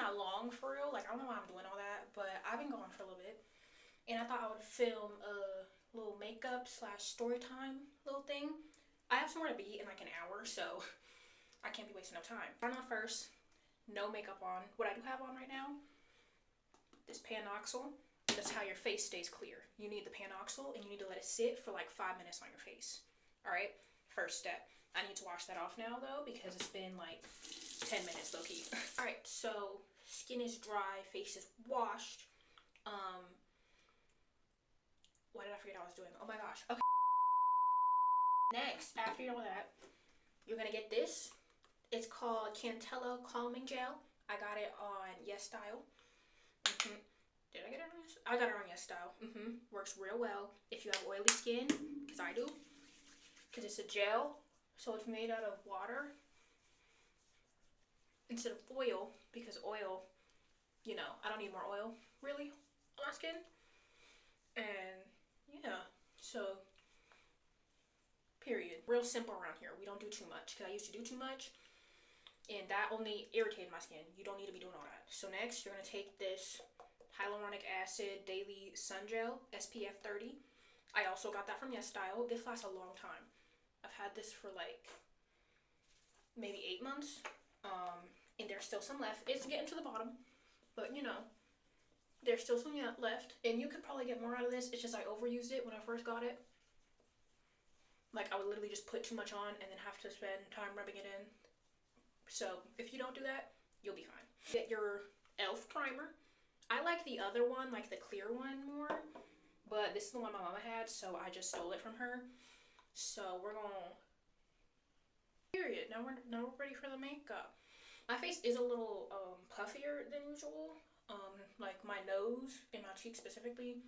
that long for real. Like, I don't know why I'm doing all that, but I've been gone for a little bit. And I thought I would film a little makeup slash story time little thing. I have somewhere to be in like an hour, so I can't be wasting no time. Starting off first, no makeup on. What I do have on right now, this Panoxyl. That's how your face stays clear. You need the Panoxyl and you need to let it sit for like 5 minutes on your face. Alright, first step. I need to wash that off now though because it's been like 10 minutes low key. Alright, so skin is dry, face is washed. Why did I forget what I was doing? Oh my gosh. Okay. Next, after you know that, you're gonna get this. It's called Cantella Calming Gel. I got it on Yes Style. Did I get it on Yes? I got it on Yes Style. Works real well if you have oily skin, because I do. Because it's a gel, so it's made out of water instead of oil, because oil, you know, I don't need more oil, really, on my skin. And, yeah, so, period. Real simple around here. We don't do too much, because I used to do too much, and that only irritated my skin. You don't need to be doing all that. So next, you're going to take this Hyaluronic Acid Daily Sun Gel, SPF 30. I also got that from Yes Style. This lasts a long time. I've had this for like maybe 8 months, and there's still some left. It's getting to the bottom, but you know, there's still some left, and you could probably get more out of this. It's just I overused it when I first got it. Like, I would literally just put too much on and then have to spend time rubbing it in. So if you don't do that, you'll be fine. Get your e.l.f. primer. I like the other one, like the clear one, more, but this is the one my mama had, so I just stole it from her. So we're gonna, period. Now we're ready for the makeup. My face is a little puffier than usual, like my nose and my cheeks specifically.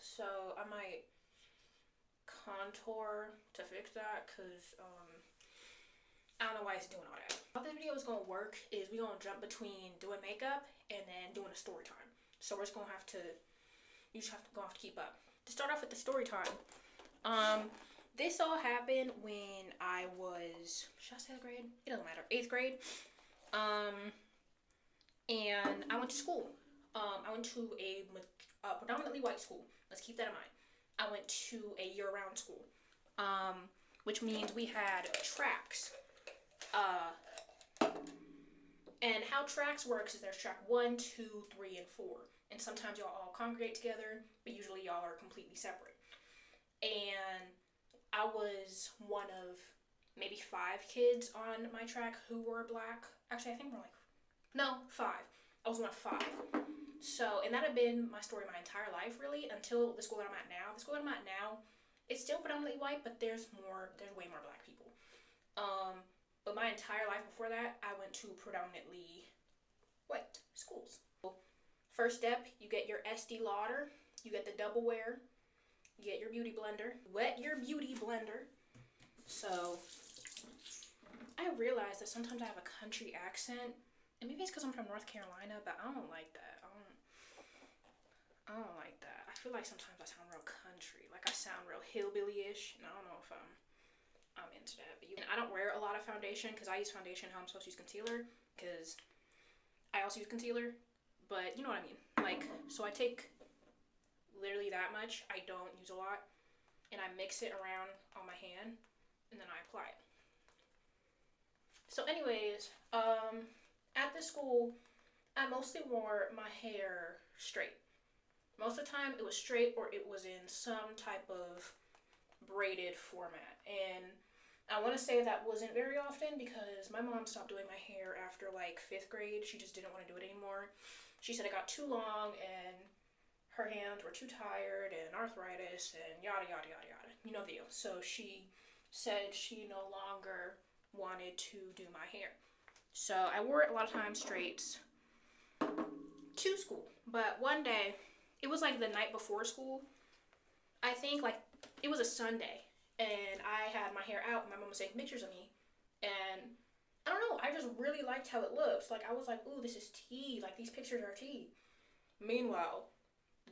So I might contour to fix that, cause I don't know why it's doing all that. How this video is gonna work is we're gonna jump between doing makeup and then doing a story time. So we're just gonna have to, you just have to keep up. To start off with the story time, this all happened when I was, should I say the grade? It doesn't matter. 8th grade. And I went to school. I went to a predominantly white school. Let's keep that in mind. I went to a year-round school, which means we had tracks. And how tracks works is there's track 1, 2, 3, and 4. And sometimes y'all all congregate together, but usually y'all are completely separate. And I was one of maybe 5 kids on my track who were black. Actually, I think we're like, no, 5. I was one of 5. So, and that had been my story my entire life, really, until the school that I'm at now. The school that I'm at now, it's still predominantly white, but there's way more black people. But my entire life before that, I went to predominantly white schools. First step, you get your Estee Lauder, you get the double wear, you get your beauty blender, wet your beauty blender. So, I realized that sometimes I have a country accent, and maybe it's because I'm from North Carolina, but I don't like that. I don't like that. I feel like sometimes I sound real country, like I sound real hillbilly-ish, and I don't know if I'm into that. But I don't wear a lot of foundation because I use foundation how I'm supposed to use concealer, because I also use concealer, but you know what I mean. Like, so I take literally that much. I don't use a lot, and I mix it around on my hand, and then I apply it. So anyways, at this school, I mostly wore my hair straight. Most of the time it was straight or it was in some type of braided format. And I want to say that wasn't very often because my mom stopped doing my hair after like 5th grade. She just didn't want to do it anymore. She said it got too long and her hands were too tired and arthritis and yada yada yada yada. You know the deal. So she said she no longer wanted to do my hair. So I wore it a lot of times straights to school. But one day, it was like the night before school. I think like it was a Sunday and I had my hair out and my mom was taking pictures of me. And I don't know, I just really liked how it looks. Like I was like, ooh, this is tea. Like these pictures are tea. Meanwhile,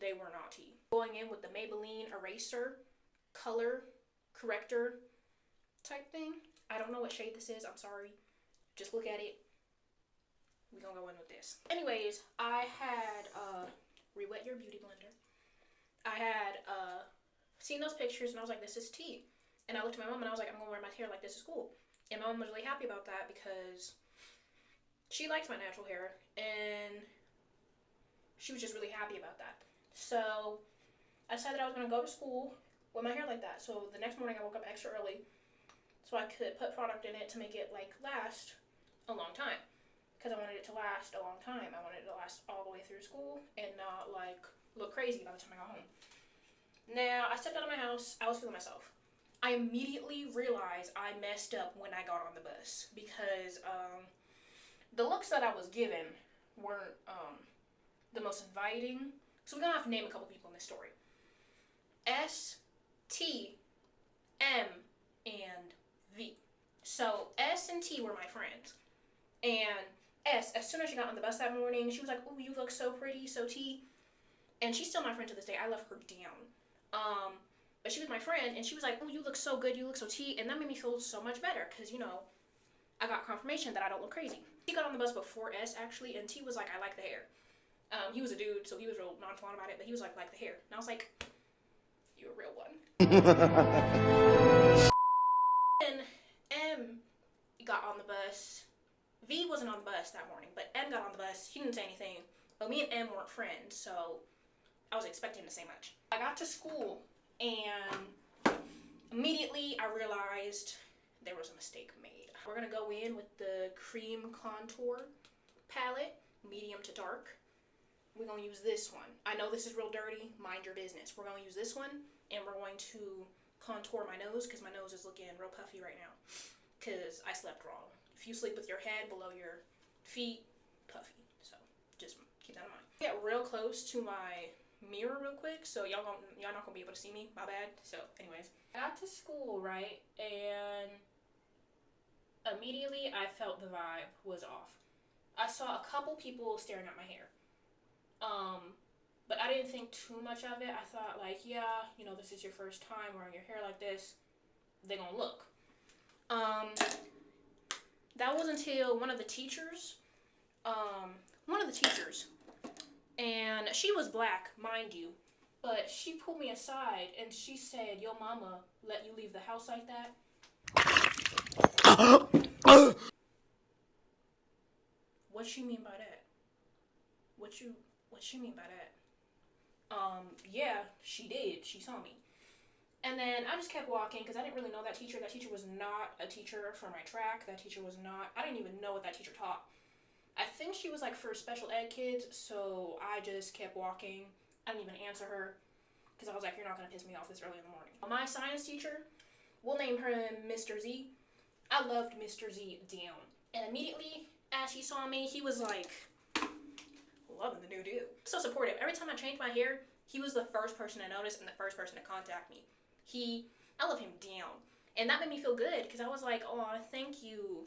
they were not tea. Going in with the Maybelline eraser, color corrector type thing. I don't know what shade this is, I'm sorry. Just look at it. we're gonna go in with this. Anyways, I had Re-Wet Your Beauty Blender. I had seen those pictures and I was like, this is tea. And I looked at my mom and I was like, I'm gonna wear my hair like this is cool. And my mom was really happy about that because she likes my natural hair and she was just really happy about that. So I decided I was gonna go to school with my hair like that. So the next morning I woke up extra early so I could put product in it to make it like last a long time. Because I wanted it to last a long time. I wanted it to last all the way through school and not like look crazy by the time I got home. Now I stepped out of my house, I was feeling myself. I immediately realized I messed up when I got on the bus because the looks that I was given weren't the most inviting. So we're gonna have to name a couple people in this story. S, T, M, and V. So S and T were my friends. And S, as soon as she got on the bus that morning, she was like, "Oh, you look so pretty, so T." And she's still my friend to this day. I love her down. But she was my friend, and she was like, "Oh, you look so good, you look so T," and that made me feel so much better, because, you know, I got confirmation that I don't look crazy. He got on the bus before S, actually, and T was like, "I like the hair." He was a dude, so he was real nonchalant about it, but he was like the hair. And I was like, "You're a real one." And M got on the bus. V wasn't on the bus that morning, but M got on the bus. He didn't say anything, but me and M weren't friends, so I was expecting to say much. I got to school, and immediately I realized there was a mistake made. We're gonna go in with the cream contour palette, medium to dark. We're gonna use this one. I know this is real dirty, mind your business. We're gonna use this one, and we're going to contour my nose, because my nose is looking real puffy right now, because I slept wrong. If you sleep with your head below your feet, puffy. So just keep that in mind. Get real close to my mirror real quick, so y'all not gonna be able to see me. My bad. So anyways, I got to school, right, and immediately I felt the vibe was off. I saw a couple people staring at my hair. But I didn't think too much of it. I thought, like, yeah, you know, this is your first time wearing your hair like this. They gonna look. That was until one of the teachers, and she was black, mind you, but she pulled me aside and she said, "Your mama let you leave the house like that?" What she mean by that? What she mean by that? Yeah, she did. She saw me. And then I just kept walking because I didn't really know that teacher. That teacher was not a teacher for my track. That teacher was not, I didn't even know what that teacher taught. I think she was like for special ed kids, so I just kept walking. I didn't even answer her because I was like, you're not going to piss me off this early in the morning. My science teacher, we'll name her Mr. Z. I loved Mr. Z down. And immediately as he saw me, he was like, loving the new dude. So supportive. Every time I changed my hair, he was the first person to notice and the first person to contact me. I love him down. And that made me feel good because I was like, oh, thank you.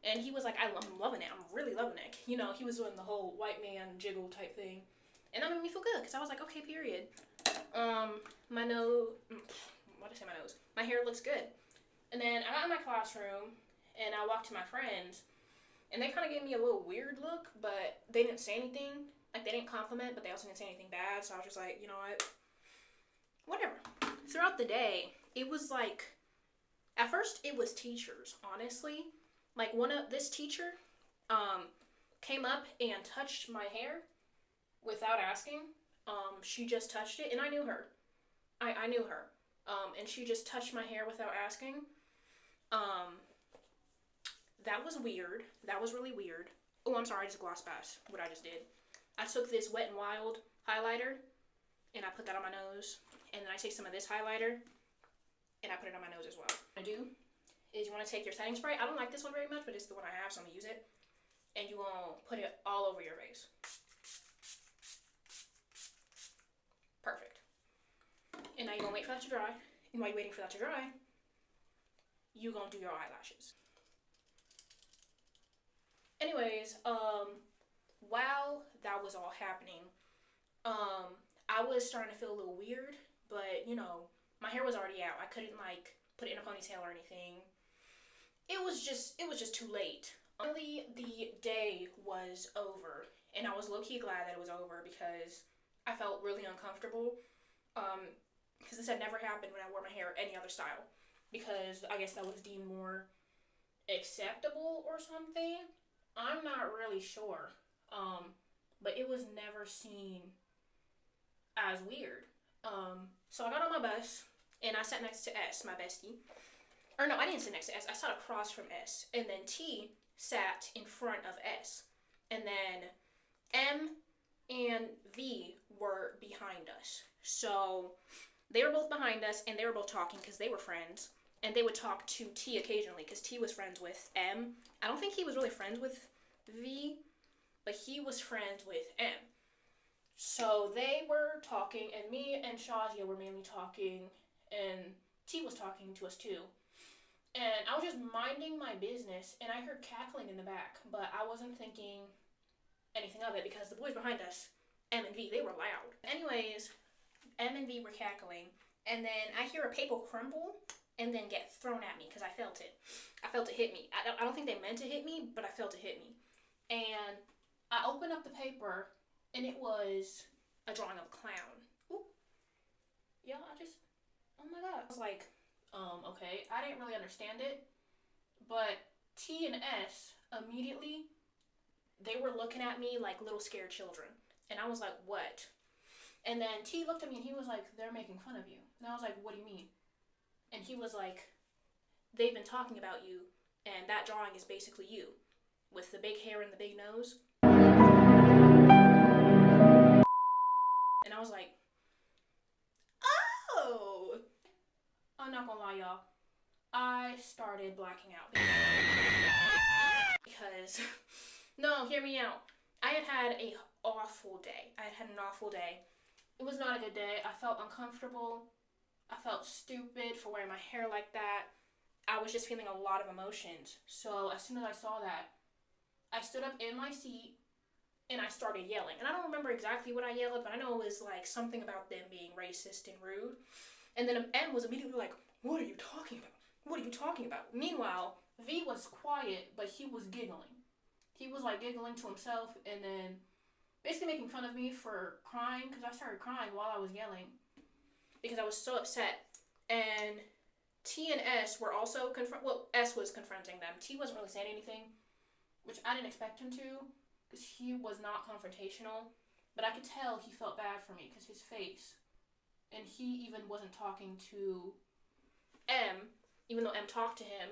And he was like, I'm loving it. I'm really loving it. You know, he was doing the whole white man jiggle type thing. And that made me feel good because I was like, okay, period. My nose, what did I say, my nose? My hair looks good. And then I got in my classroom and I walked to my friends and they kind of gave me a little weird look, but they didn't say anything. Like, they didn't compliment, but they also didn't say anything bad. So I was just like, you know what? Whatever. Throughout the day, it was like, at first it was teachers, honestly. Like, this teacher came up and touched my hair without asking. She just touched it, and I knew her. I knew her. And she just touched my hair without asking. That was weird. That was really weird. Oh, I'm sorry, I just glossed past what I just did. I took this Wet n Wild highlighter, and I put that on my nose. And then I take some of this highlighter, and I put it on my nose as well. What I do is you want to take your setting spray. I don't like this one very much, but it's the one I have, so I'm going to use it. And you want to put it all over your face. Perfect. And now you're going to wait for that to dry. And while you're waiting for that to dry, you're going to do your eyelashes. Anyways, while that was all happening, I was starting to feel a little weird, but, you know, my hair was already out. I couldn't, like, put it in a ponytail or anything. It was just too late. Finally, the day was over, and I was low-key glad that it was over because I felt really uncomfortable. Because this had never happened when I wore my hair any other style. Because I guess that was deemed more acceptable or something. I'm not really sure. But it was never seen as weird. So I got on my bus and I sat next to S, my bestie. Or no, I didn't sit next to S. I sat across from S. And then T sat in front of S. And then M and V were behind us. So they were both behind us and they were both talking because they were friends. And they would talk to T occasionally because T was friends with M. I don't think he was really friends with V, but he was friends with M. So they were talking, and me and Shazia were mainly talking, and T was talking to us too. And I was just minding my business, and I heard cackling in the back, but I wasn't thinking anything of it because the boys behind us, M and V, they were loud. Anyways, M and V were cackling, and then I hear a paper crumble and then get thrown at me because I felt it. I felt it hit me. I don't think they meant to hit me, but I felt it hit me. And I opened up the paper, and it was a drawing of a clown. Ooh. Yeah, oh my god. I was like, okay. I didn't really understand it, but T and S immediately, they were looking at me like little scared children. And I was like, what? And then T looked at me and he was like, they're making fun of you. And I was like, what do you mean? And he was like, they've been talking about you, and that drawing is basically you, with the big hair and the big nose. And I was like, oh! I'm not gonna lie, y'all. I started blacking out. Because, no, hear me out. I had an awful day. It was not a good day. I felt uncomfortable. I felt stupid for wearing my hair like that. I was just feeling a lot of emotions. So as soon as I saw that, I stood up in my seat and I started yelling. And I don't remember exactly what I yelled, but I know it was like something about them being racist and rude. And then M was immediately like, what are you talking about? What are you talking about? Meanwhile, V was quiet, but he was giggling. He was like giggling to himself and then basically making fun of me for crying because I started crying while I was yelling because I was so upset. And T and S were also S was confronting them. T wasn't really saying anything, which I didn't expect him to because he was not confrontational. But I could tell he felt bad for me because his face. And he even wasn't talking to M, even though M talked to him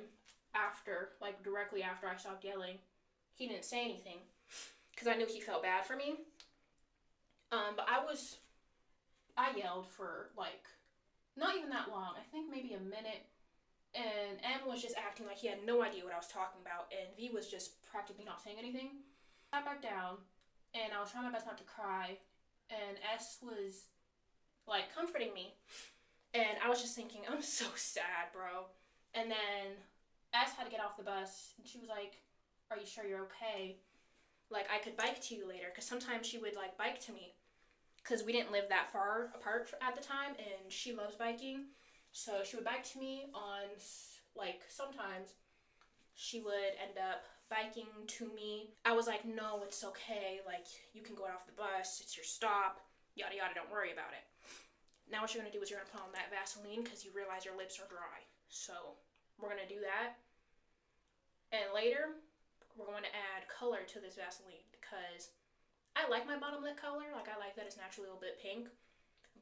after, like directly after I stopped yelling. He didn't say anything because I knew he felt bad for me. But I yelled for like not even that long. I think maybe a minute. And M was just acting like he had no idea what I was talking about, and V was just practically not saying anything. I sat back down, and I was trying my best not to cry, and S was like comforting me, and I was just thinking, I'm so sad, bro. And then S had to get off the bus, and she was like, are you sure you're okay? Like, I could bike to you later, because sometimes she would like bike to me, because we didn't live that far apart at the time, and she loves biking. So she would bike to me on, like, sometimes she would end up biking to me. I was like, no, it's okay. Like, you can go off the bus. It's your stop. Yada, yada, don't worry about it. Now what you're going to do is you're going to put on that Vaseline because you realize your lips are dry. So we're going to do that. And later, we're going to add color to this Vaseline because I like my bottom lip color. Like, I like that it's naturally a little bit pink.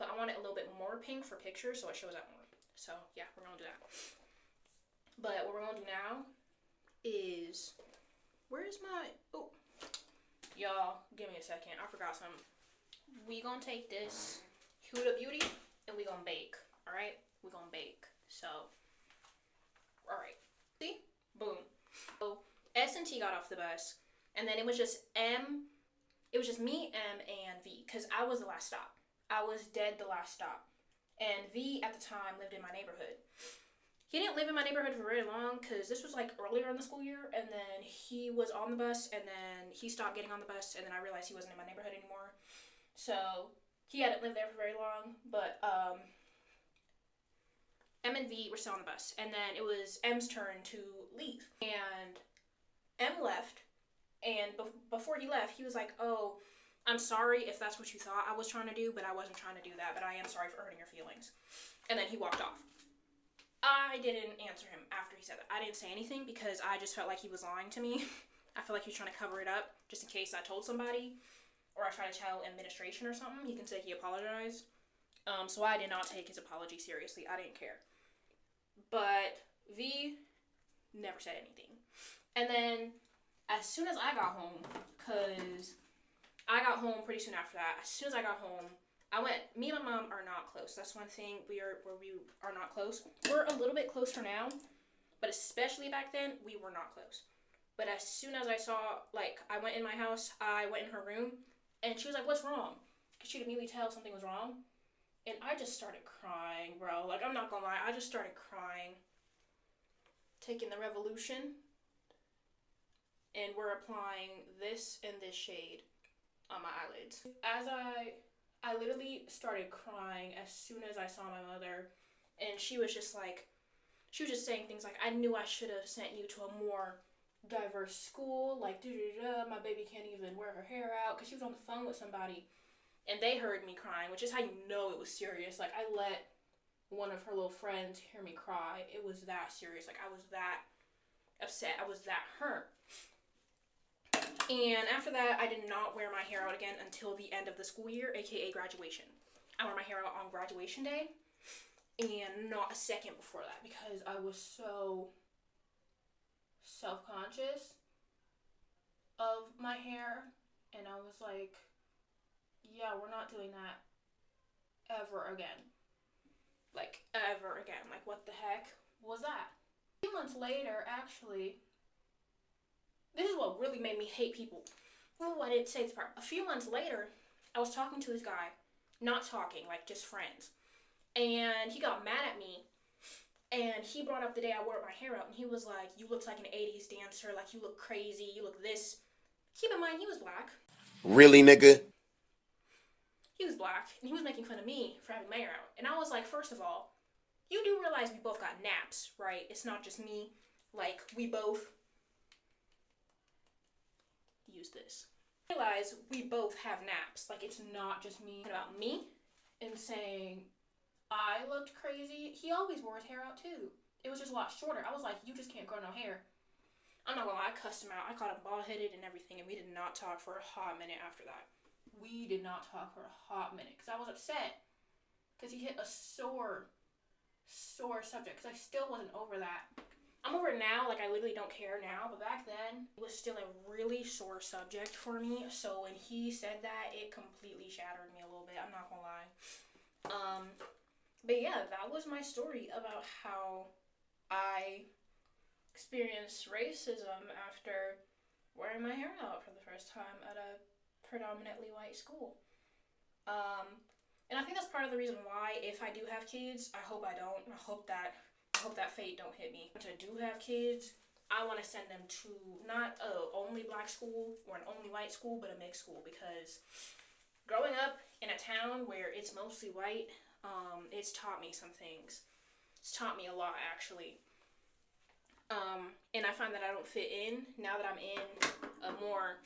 But I want it a little bit more pink for pictures so it shows up more. So, yeah, we're going to do that. But what we're going to do now is... Where's my... Oh. Y'all, give me a second. I forgot something. We going to take this Huda Beauty and we going to bake. Alright? We going to bake. So, alright. See? Boom. So, S and T got off the bus. And then it was just It was just me, M, and V. Because I was the last stop. I was dead the last stop. And V, at the time, lived in my neighborhood. He didn't live in my neighborhood for very long because this was like earlier in the school year, and then he was on the bus, and then he stopped getting on the bus, and then I realized he wasn't in my neighborhood anymore. So he hadn't lived there for very long, but M and V were still on the bus, and then it was M's turn to leave. And M left, and before he left, he was like, "Oh, I'm sorry if that's what you thought I was trying to do, but I wasn't trying to do that, but I am sorry for hurting your feelings." And then he walked off. I didn't answer him after he said that. I didn't say anything because I just felt like he was lying to me. I feel like he was trying to cover it up just in case I told somebody or I tried to tell administration or something. He can say he apologized. So I did not take his apology seriously. I didn't care. But V never said anything. And then as soon as I got home, because I got home pretty soon after that, as soon as I got home, me and my mom are not close. That's one thing we are not close. We're a little bit closer now, but especially back then, we were not close. But as soon as I went in my house, I went in her room, and she was like, "What's wrong?" Because she could immediately tell something was wrong. And I just started crying, bro. Like, I'm not gonna lie, I just started crying. Taking the Revolution, and we're applying this and this shade on my eyelids. I literally started crying as soon as I saw my mother, and she was just saying things like, "I knew I should have sent you to a more diverse school, like, my baby can't even wear her hair out," because she was on the phone with somebody, and they heard me crying, which is how you know it was serious. Like, I let one of her little friends hear me cry. It was that serious. Like, I was that upset. I was that hurt. And after that, I did not wear my hair out again until the end of the school year, aka graduation. I wore my hair out on graduation day, and not a second before that, because I was so self-conscious of my hair, and I was like, yeah, we're not doing that ever again. Like, ever again. Like, what the heck was that? A few months later, actually, this is what really made me hate people. Oh, I didn't say this part. A few months later, I was talking to this guy. Not talking, like, just friends. And he got mad at me. And he brought up the day I wore my hair out. And he was like, "You look like an 80s dancer. Like, you look crazy. You look this." Keep in mind, he was black. Really, nigga? He was black. And he was making fun of me for having my hair out. And I was like, first of all, you do realize we both got naps, right? It's not just me. Like, we both use this. Realize we both have naps. Like, it's not just me. About me and saying I looked crazy. He always wore his hair out too. It was just a lot shorter. I was like, you just can't grow no hair. I'm not gonna lie, I cussed him out. I called him bald-headed and everything, and we did not talk for a hot minute after that. We did not talk for a hot minute because I was upset because he hit a sore subject, because I still wasn't over that. I'm over it now, like, I literally don't care now, but back then, it was still a really sore subject for me, so when he said that, it completely shattered me a little bit, I'm not gonna lie. But yeah, that was my story about how I experienced racism after wearing my hair out for the first time at a predominantly white school. And I think that's part of the reason why, if I do have kids, I hope I don't. I hope that fate don't hit me. If I do have kids, I want to send them to not a only black school or an only white school, but a mixed school, because growing up in a town where it's mostly white, it's taught me some things. It's taught me a lot, actually. And I find that I don't fit in now that I'm in a more,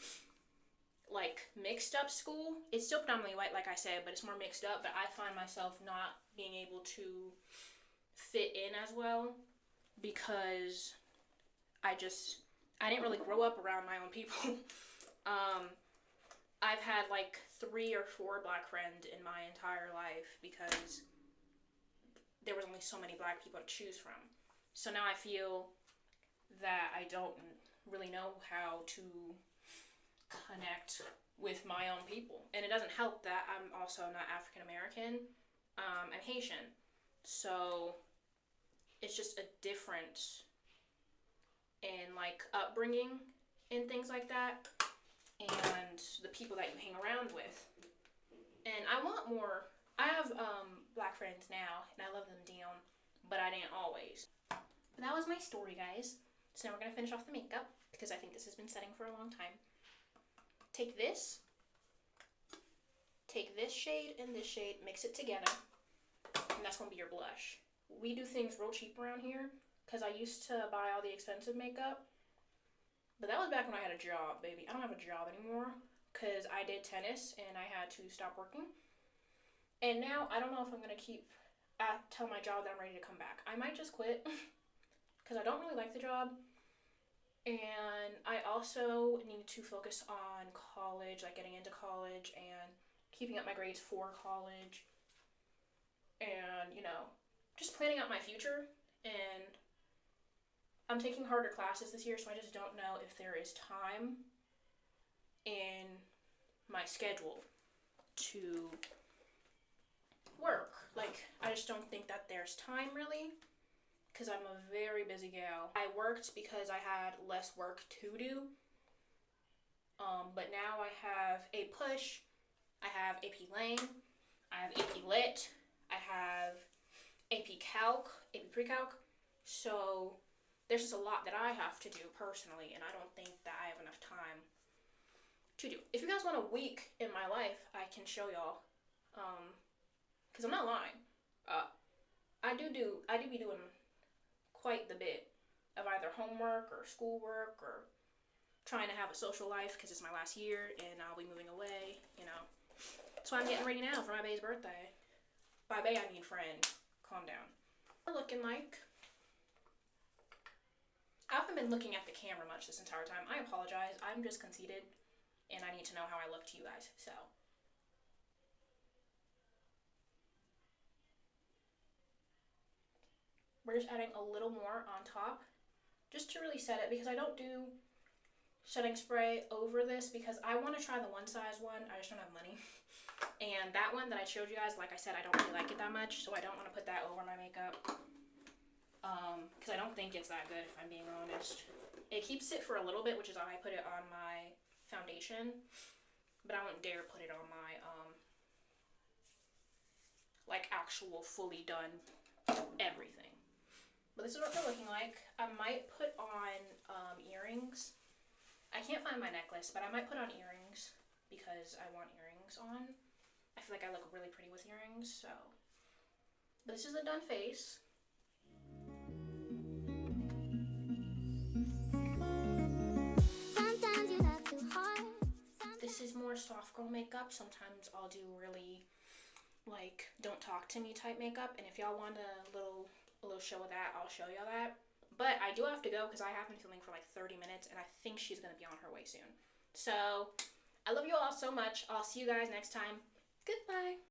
like, mixed up school. It's still predominantly white, like I said, but it's more mixed up. But I find myself not being able to fit in as well, because I didn't really grow up around my own people. I've had like 3 or 4 black friends in my entire life, because there was only so many black people to choose from. So now I feel that I don't really know how to connect with my own people. And it doesn't help that I'm also not African American. I'm Haitian. So it's just a difference in, like, upbringing and things like that, and the people that you hang around with. And I want more. I have black friends now, and I love them down, but I didn't always. But that was my story, guys. So now we're going to finish off the makeup, because I think this has been setting for a long time. Take this shade and this shade, mix it together, and that's going to be your blush. We do things real cheap around here, because I used to buy all the expensive makeup, But that was back when I had a job, baby. I don't have a job anymore because I did tennis and I had to stop working. And now I don't know if I'm going to tell my job that I'm ready to come back. I might just quit because I don't really like the job. And I also need to focus on college, like getting into college and keeping up my grades for college. And, just planning out my future. And I'm taking harder classes this year, so I just don't know if there is time in my schedule to work. Like, I just don't think that there's time really, because I'm a very busy gal. I worked because I had less work to do, but now I have A Push, I have AP Lang, I have AP Lit, I have AP Calc, AP Pre-Calc, so there's just a lot that I have to do personally, and I don't think that I have enough time to do. If you guys want a week in my life, I can show y'all, because I'm not lying. I do be doing quite the bit of either homework or schoolwork or trying to have a social life because it's my last year and I'll be moving away, So I'm getting ready now for my bae's birthday. By bae, I mean friend. Calm down. We're looking like... I haven't been looking at the camera much this entire time. I apologize. I'm just conceited and I need to know how I look to you guys, so... We're just adding a little more on top just to really set it, because I don't do setting spray over this because I want to try the one size one. I just don't have money. And that one that I showed you guys, like I said, I don't really like it that much, so I don't want to put that over my makeup. Because I don't think it's that good, if I'm being honest. It keeps it for a little bit, which is how I put it on my foundation. But I wouldn't dare put it on my, like, actual fully done everything. But this is what they're looking like. I might put on earrings. I can't find my necklace, but I might put on earrings because I want earrings on. I feel like I look really pretty with earrings, so. But this is a done face. Sometimes you laugh too hard. This is more soft girl makeup. Sometimes I'll do really, like, don't talk to me type makeup. And if y'all want a little show of that, I'll show y'all that. But I do have to go because I have been filming for like 30 minutes and I think she's going to be on her way soon. So I love you all so much. I'll see you guys next time. Goodbye.